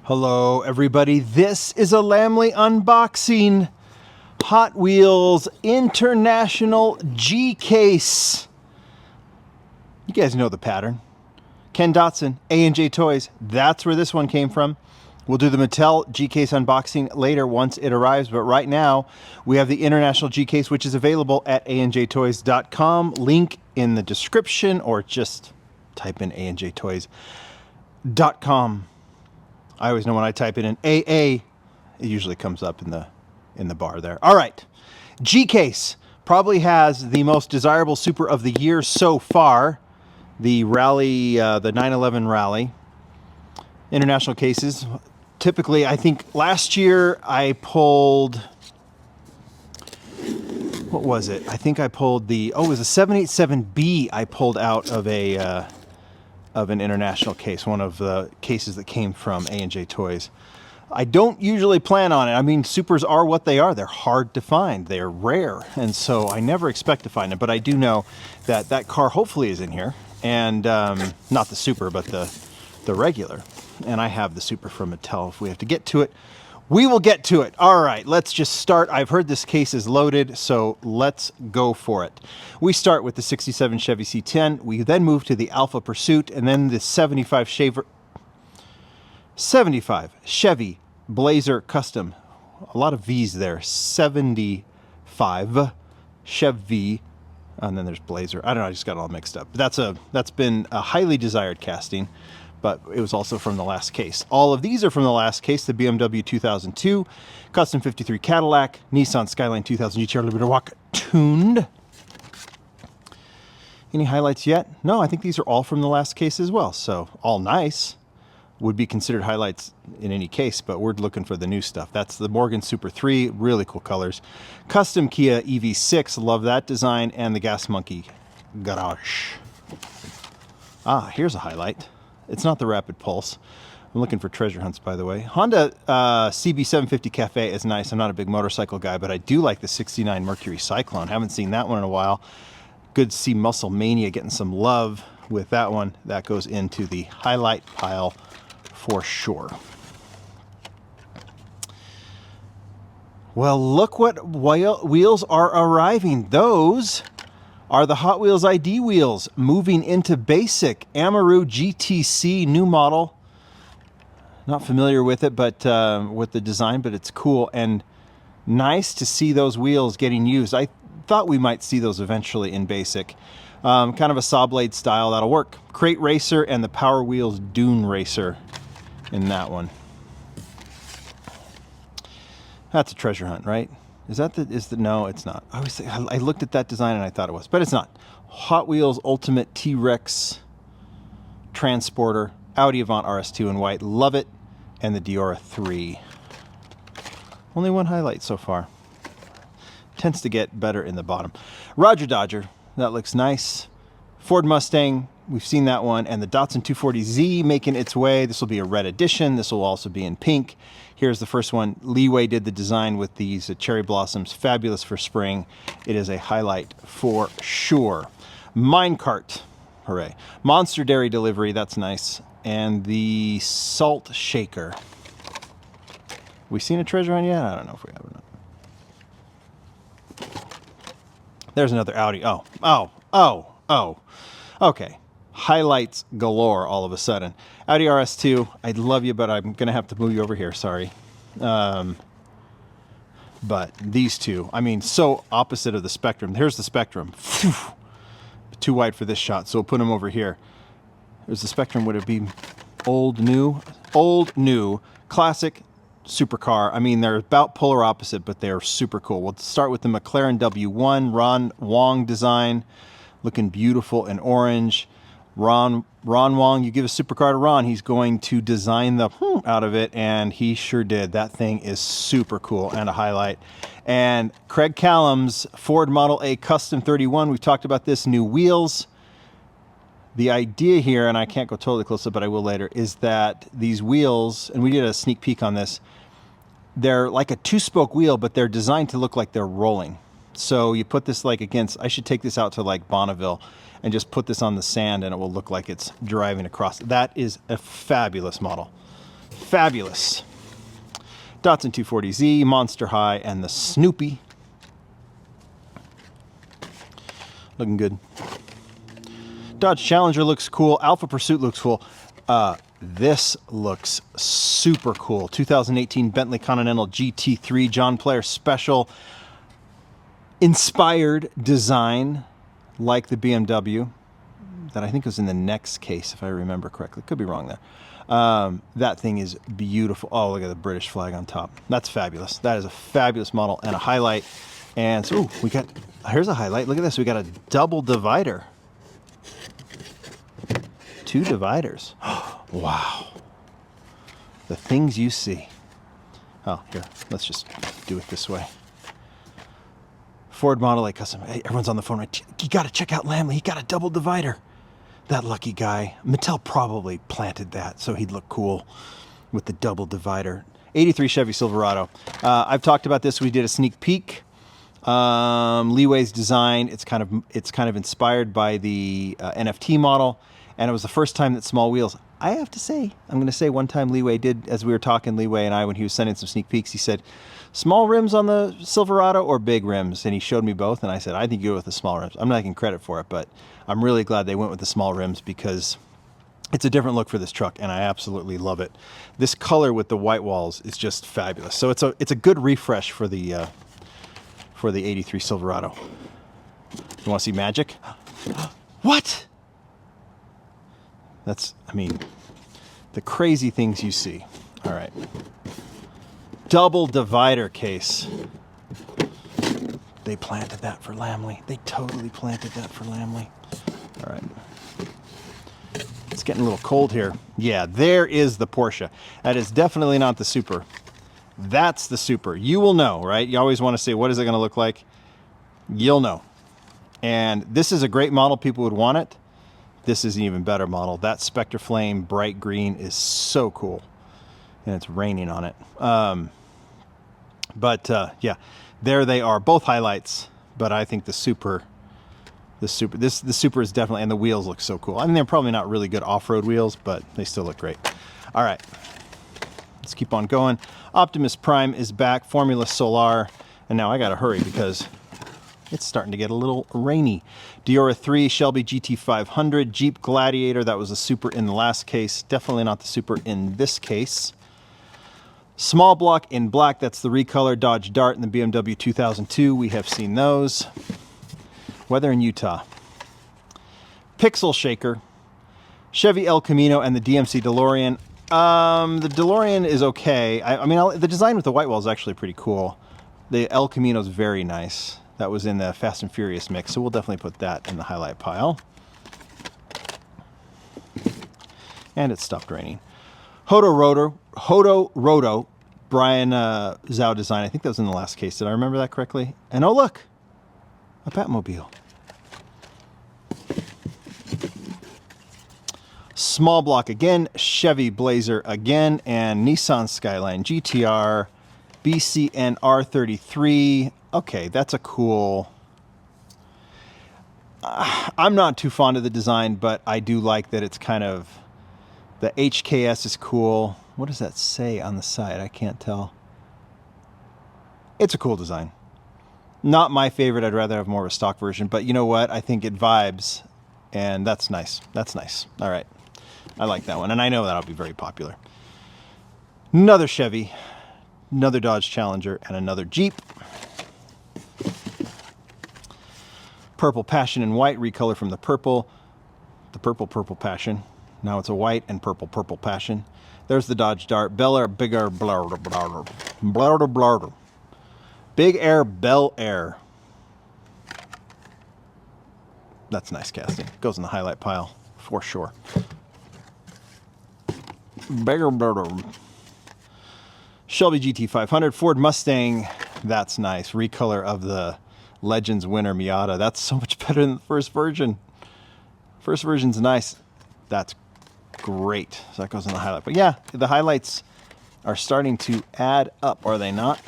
Hello everybody, this is a Lamley unboxing. Hot Wheels International G-Case. You guys know the pattern. Ken Dotson, A&J Toys, that's where this one came from. We'll do the Mattel G-Case unboxing later once it arrives, but right now we have the International G-Case, which is available at andjtoys.com. Link in the description, or just type in andjtoys.com. I always know when I type it in AA, it usually comes up in the bar there. All right, G-Case probably has the most desirable super of the year so far. The rally, the 9/11 rally. International cases. Typically, I think last year I pulled, what was it? I think I pulled the, it was a 787B I pulled out of an international case, one of the cases that came from A&J Toys. I don't usually plan on it. I mean, supers are what they are. They're hard to find. They're rare, and so I never expect to find it, but I do know that that car hopefully is in here, and not the super, but the regular. And I have the super from Mattel. If we have to get to it, we will get to it. All right, let's just start. I've heard this case is loaded, so let's go for it. We start with the 67 Chevy C10. We then move to the Alpha Pursuit, and then the 75 Chevy Blazer Custom. A lot of V's there. 75 Chevy, and then there's Blazer. I don't know, I just got it all mixed up. That's been a highly desired casting, but it was also from the last case. All of these are from the last case. The BMW 2002, Custom 53 Cadillac, Nissan Skyline 2000 GTR Liberty Walk tuned. Any highlights yet? No, I think these are all from the last case as well. So all nice. Would be considered highlights in any case, but we're looking for the new stuff. That's the Morgan Super 3, really cool colors. Custom Kia EV6, love that design, and the Gas Monkey Garage. Ah, here's a highlight. It's not the Rapid Pulse. I'm looking for treasure hunts, by the way. Honda CB750 Cafe is nice. I'm not a big motorcycle guy, but I do like the 69 Mercury Cyclone. Haven't seen that one in a while. Good to see Muscle Mania getting some love with that one. That goes into the highlight pile for sure. Well, look what wheels are arriving. Those are the Hot Wheels ID wheels moving into basic. Amaru GTC, new model. Not familiar with it, but with the design, but it's cool and nice to see those wheels getting used. I thought we might see those eventually in basic. Kind of a saw blade style, that'll work. Crate Racer and the Power Wheels Dune Racer in that one. That's a treasure hunt, right? No, it's not. I looked at that design and I thought it was, but it's not. Hot Wheels Ultimate T-Rex Transporter, Audi Avant RS2 in white, love it, and the Diora 3. Only one highlight so far. Tends to get better in the bottom. Roger Dodger, that looks nice. Ford Mustang, we've seen that one, and the Datsun 240Z making its way. This will be a red edition. This will also be in pink. Here's the first one. Leeway did the design with these cherry blossoms. Fabulous for spring. It is a highlight for sure. Minecart, hooray. Monster Dairy Delivery, that's nice. And the Salt Shaker. We seen a treasure hunt yet? I don't know if we have or not. There's another Audi. Oh. Okay. Highlights galore all of a sudden. Audi RS2, I love you, but I'm going to have to move you over here, sorry. But these two, I mean, so opposite of the Spectrum. Here's the Spectrum. Too wide for this shot, so we'll put them over here. There's the Spectrum. Would it be old, new? Old, new, classic supercar. I mean, they're about polar opposite, but they're super cool. We'll start with the McLaren W1, Ron Wong design. Looking beautiful in orange. Ron Wong, you give a supercar to Ron, he's going to design the out of it, and he sure did. That thing is super cool and a highlight. And Craig Callum's Ford Model A Custom 31, we've talked about this, new wheels. The idea here, and I can't go totally close up, but I will later, is that these wheels, and we did a sneak peek on this, they're like a two-spoke wheel, but they're designed to look like they're rolling. So you put this like against, I should take this out to like Bonneville and just put this on the sand and it will look like it's driving across. That is a fabulous model. Fabulous. Datsun 240Z, Monster High, and the Snoopy. Looking good. Dodge Challenger looks cool. Alpha Pursuit looks cool. This looks super cool. 2018 Bentley Continental GT3 John Player Special. Inspired design like the BMW that I think was in the next case, if I remember correctly. Could be wrong there. That thing is beautiful. Oh, look at the British flag on top. That's fabulous. That is a fabulous model and a highlight. And so, ooh, we got, here's a highlight. Look at this. We got a double divider. 2 dividers. Wow. The things you see. Oh, here, let's just do it this way. Ford Model A Custom. Hey, everyone's on the phone, right? You got to check out Lamley. He got a double divider. That lucky guy. Mattel probably planted that so he'd look cool with the double divider. 83 Chevy Silverado. I've talked about this. We did a sneak peek. Leeway's design. It's kind of inspired by the NFT model. And it was the first time that small wheels, I have to say, I'm going to say one time Leeway did, as we were talking, Leeway and I, when he was sending some sneak peeks, he said, small rims on the Silverado or big rims? And he showed me both, and I said, I think you go with the small rims. I'm not getting credit for it, but I'm really glad they went with the small rims because it's a different look for this truck, and I absolutely love it. This color with the white walls is just fabulous. So it's a good refresh for the 83 Silverado. You want to see magic? What? That's, I mean, the crazy things you see. All right. Double divider case. They planted that for Lamley. They totally planted that for Lamley. All right. It's getting a little cold here. Yeah, there is the Porsche. That is definitely not the Super. That's the Super. You will know, right? You always want to say, what is it going to look like? You'll know. And this is a great model. People would want it. This is an even better model. That Spectre Flame bright green is so cool. And it's raining on it. Yeah, there they are. Both highlights. But I think the Super is definitely, and the wheels look so cool. I mean, they're probably not really good off-road wheels, but they still look great. All right. Let's keep on going. Optimus Prime is back. Formula Solar. And now I got to hurry because it's starting to get a little rainy. Diora 3, Shelby GT500, Jeep Gladiator. That was a Super in the last case. Definitely not the Super in this case. Small block in black. That's the recolor Dodge Dart and the BMW 2002. We have seen those. Weather in Utah. Pixel Shaker. Chevy El Camino and the DMC DeLorean. The DeLorean is okay. I mean, the design with the white wall is actually pretty cool. The El Camino is very nice. That was in the Fast and Furious mix, so we'll definitely put that in the highlight pile. And it stopped raining. Hodo Roto, Brian Zhao design. I think that was in the last case. Did I remember that correctly? And oh look, a Batmobile. Small block again, Chevy Blazer again, and Nissan Skyline GTR, BCN R33. Okay, that's a cool... I'm not too fond of the design, but I do like that it's kind of... The HKS is cool. What does that say on the side? I can't tell. It's a cool design. Not my favorite. I'd rather have more of a stock version, but you know what? I think it vibes, and that's nice. That's nice. All right. I like that one, and I know that'll be very popular. Another Chevy, another Dodge Challenger, and another Jeep. Purple Passion in white, recolor from the purple Purple Passion. Now it's a white and purple Passion. There's the Dodge Dart, Bel Air, Big Air, Big Air, Bel Air. That's nice casting. Goes in the highlight pile for sure. Shelby GT500, Ford Mustang. That's nice. Recolor of the Legends Winter Miata. That's so much better than the first version. First version's nice. That's great. So that goes in the highlight. But yeah, the highlights are starting to add up, are they not?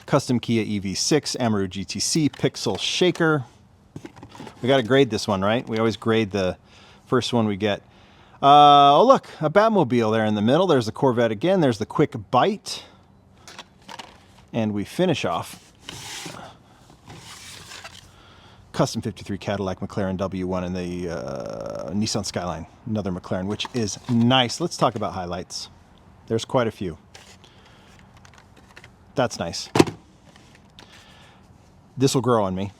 Custom Kia EV6, Amaru GTC, Pixel Shaker. We got to grade this one, right? We always grade the first one we get. Oh, look, a Batmobile there in the middle. There's the Corvette again. There's the Quick Bite. And we finish off Custom 53 Cadillac McLaren W1 and the Nissan Skyline, another McLaren, which is nice. Let's talk about highlights. There's quite a few. That's nice. This will grow on me.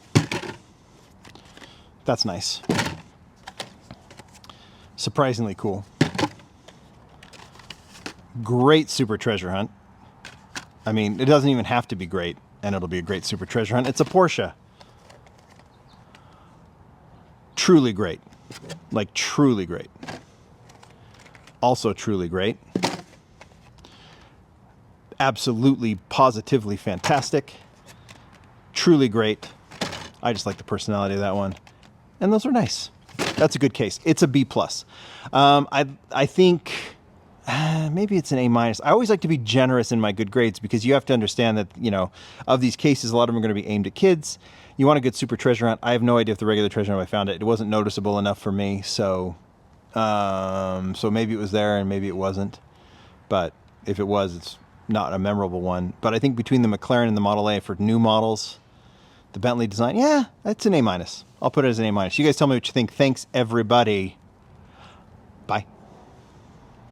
That's nice. Surprisingly cool. Great Super Treasure Hunt. I mean, it doesn't even have to be great, and it'll be a great Super Treasure Hunt. It's a Porsche. Truly great. Like, truly great. Also truly great. Absolutely, positively fantastic. Truly great. I just like the personality of that one. And those are nice. That's a good case. It's a B+. I think maybe it's an A-. I always like to be generous in my good grades because you have to understand that, you know, of these cases, a lot of them are going to be aimed at kids. You want a good Super Treasure Hunt. I have no idea if the regular Treasure Hunt, I found it. It wasn't noticeable enough for me, so so maybe it was there and maybe it wasn't. But if it was, it's not a memorable one. But I think between the McLaren and the Model A for new models, the Bentley design, yeah, that's an A-. I'll put it as an A-. You guys tell me what you think. Thanks, everybody. Bye.